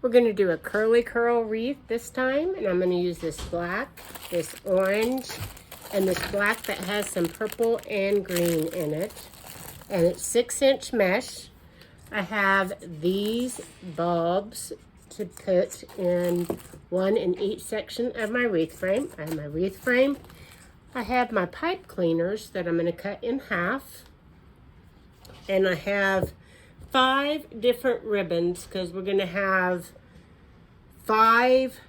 We're going to do a curly curl wreath this time, and I'm going to use this black, this orange, and this black that has some purple and green in it. And it's 6-inch mesh. I have these bulbs to put in one in each section of my wreath frame. I have my wreath frame. I have my pipe cleaners that I'm going to cut in half. And I have 5 different ribbons because we're going to have 5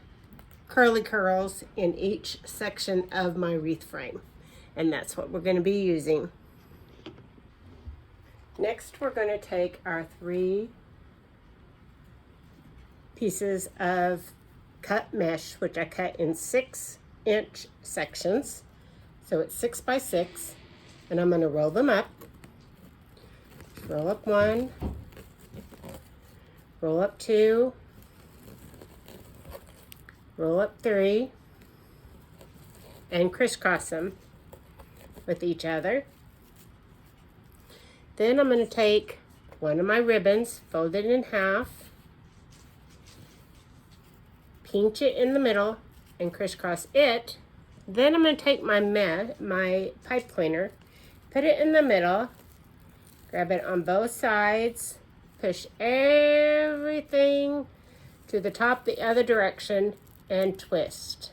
curly curls in each section of my wreath frame. And that's what we're going to be using. Next, we're going to take our 3 pieces of cut mesh, which I cut in 6-inch sections. So it's 6 by 6, and I'm going to roll them up. Roll up 1, roll up 2, roll up 3, and crisscross them with each other. Then I'm going to take one of my ribbons, fold it in half, pinch it in the middle, and crisscross it. Then I'm going to take my pipe cleaner, put it in the middle, grab it on both sides, push everything to the top the other direction, and twist.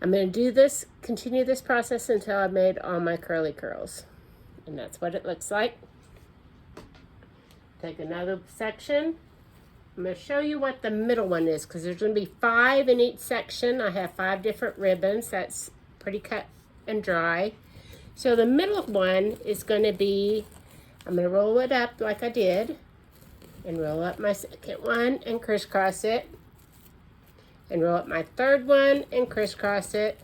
I'm going to do this, continue this process until I've made all my curly curls. And that's what it looks like. Take another section. I'm going to show you what the middle one is because there's going to be 5 in each section. I have 5 different ribbons. That's pretty cut and dry. So the middle one is going to be, I'm going to roll it up like I did. And roll up my second one and crisscross it. And roll up my third one and crisscross it.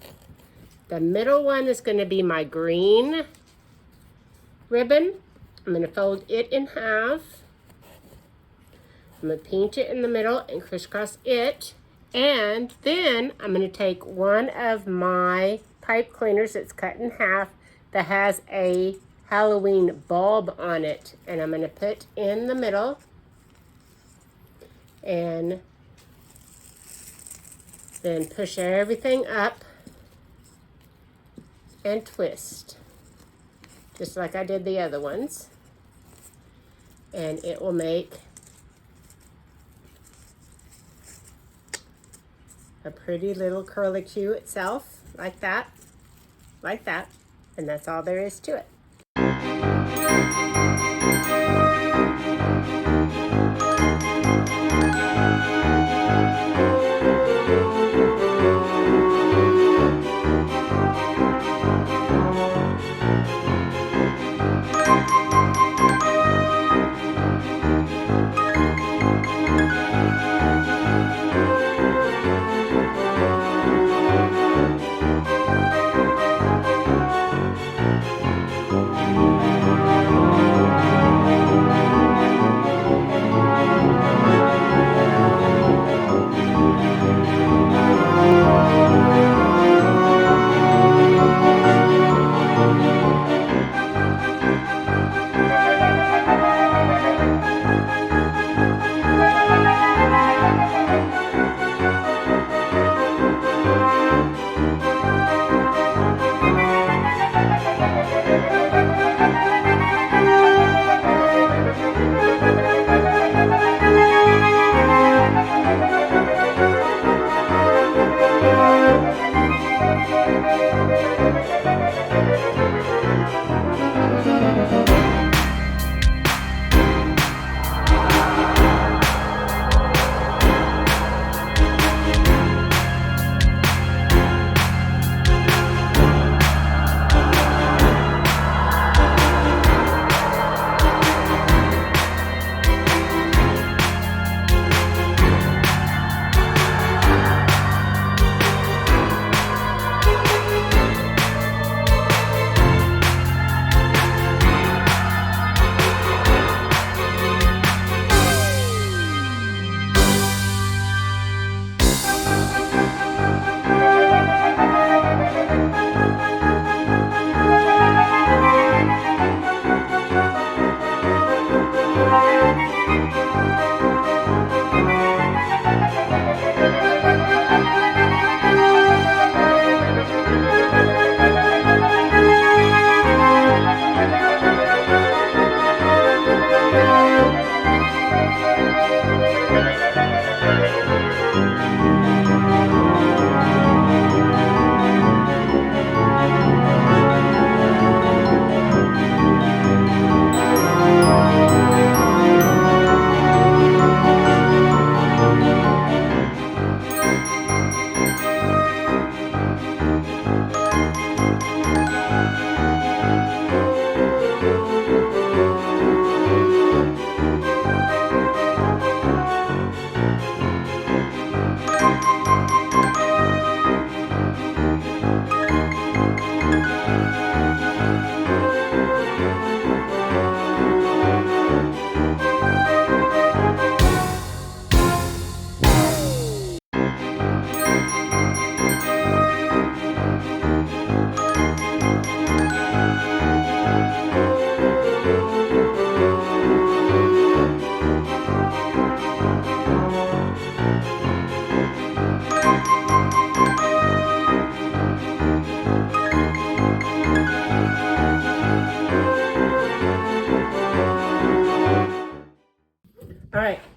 The middle one is going to be my green ribbon. I'm going to fold it in half. I'm going to pinch it in the middle and crisscross it. And then I'm going to take one of my pipe cleaners that's cut in half that has a Halloween bulb on it. And I'm going to put in the middle. And then push everything up and twist. Just like I did the other ones. And it will make a pretty little curlicue itself, like that, and that's all there is to it.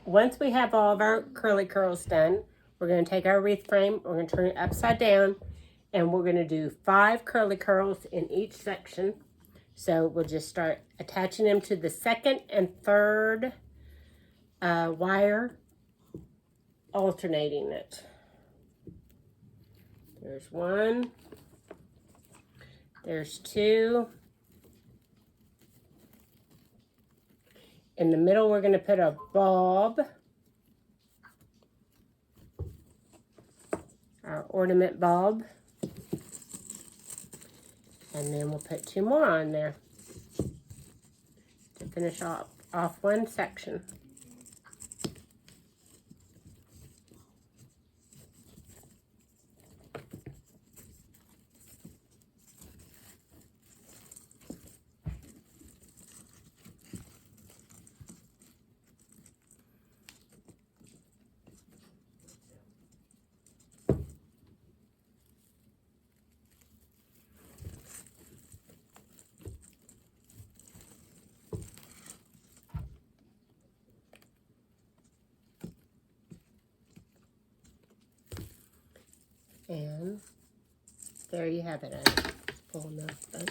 once we have all of our curly curls done, we're going to take our wreath frame, we're going to turn it upside down, and we're going to do 5 curly curls in each section. So we'll just start attaching them to the second and third wire, alternating it. There's 1, there's 2. In the middle, we're going to put a bulb, our ornament bulb, and then we'll put 2 more on there to finish off one section. And there you have it. Full enough, but...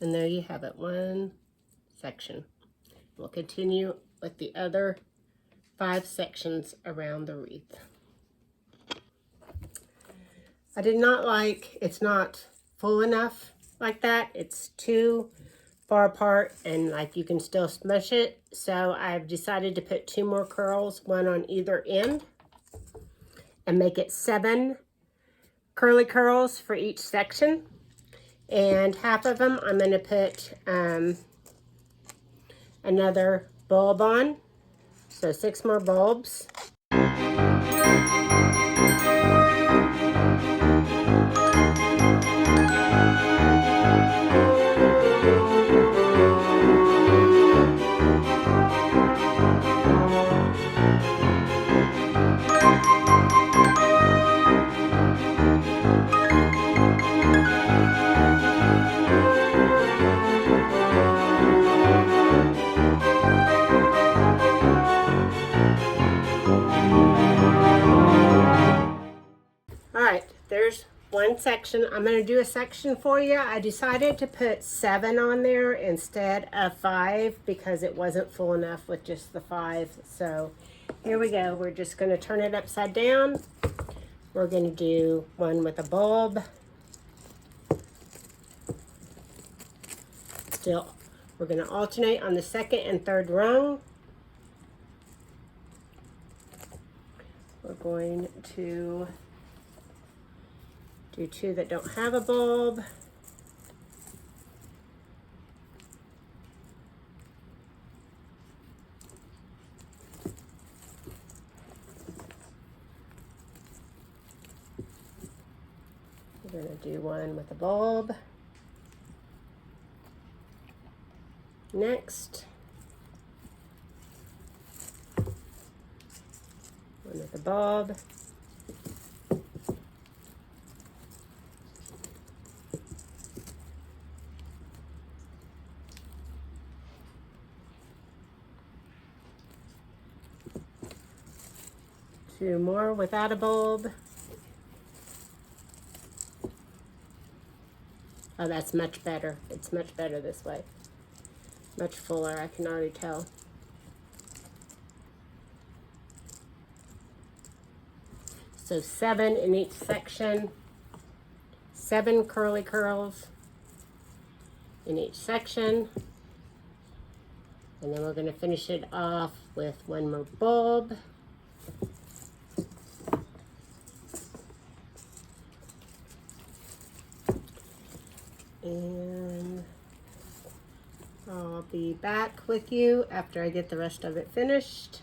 And there you have it, one section. We'll continue with the other 5 sections around the wreath. I did not like, it's not full enough like that. It's too far apart and like you can still smush it. So I've decided to put 2 more curls, 1 on either end, and make it 7 curly curls for each section. And half of them I'm going to put another bulb on. So 6 more bulbs. There's one section. I'm going to do a section for you. I decided to put 7 on there instead of 5 because it wasn't full enough with just the 5. So here we go. We're just going to turn it upside down. We're going to do one with a bulb. Still, we're going to alternate on the second and third rung. We're going to do 2 that don't have a bulb. We're going to do 1 with a bulb. Next, 1 with a bulb. Two more without a bulb. Oh, that's much better. It's much better this way. Much fuller, I can already tell. So 7 in each section. 7 curly curls in each section. And then we're going to finish it off with 1 more bulb. And I'll be back with you after I get the rest of it finished.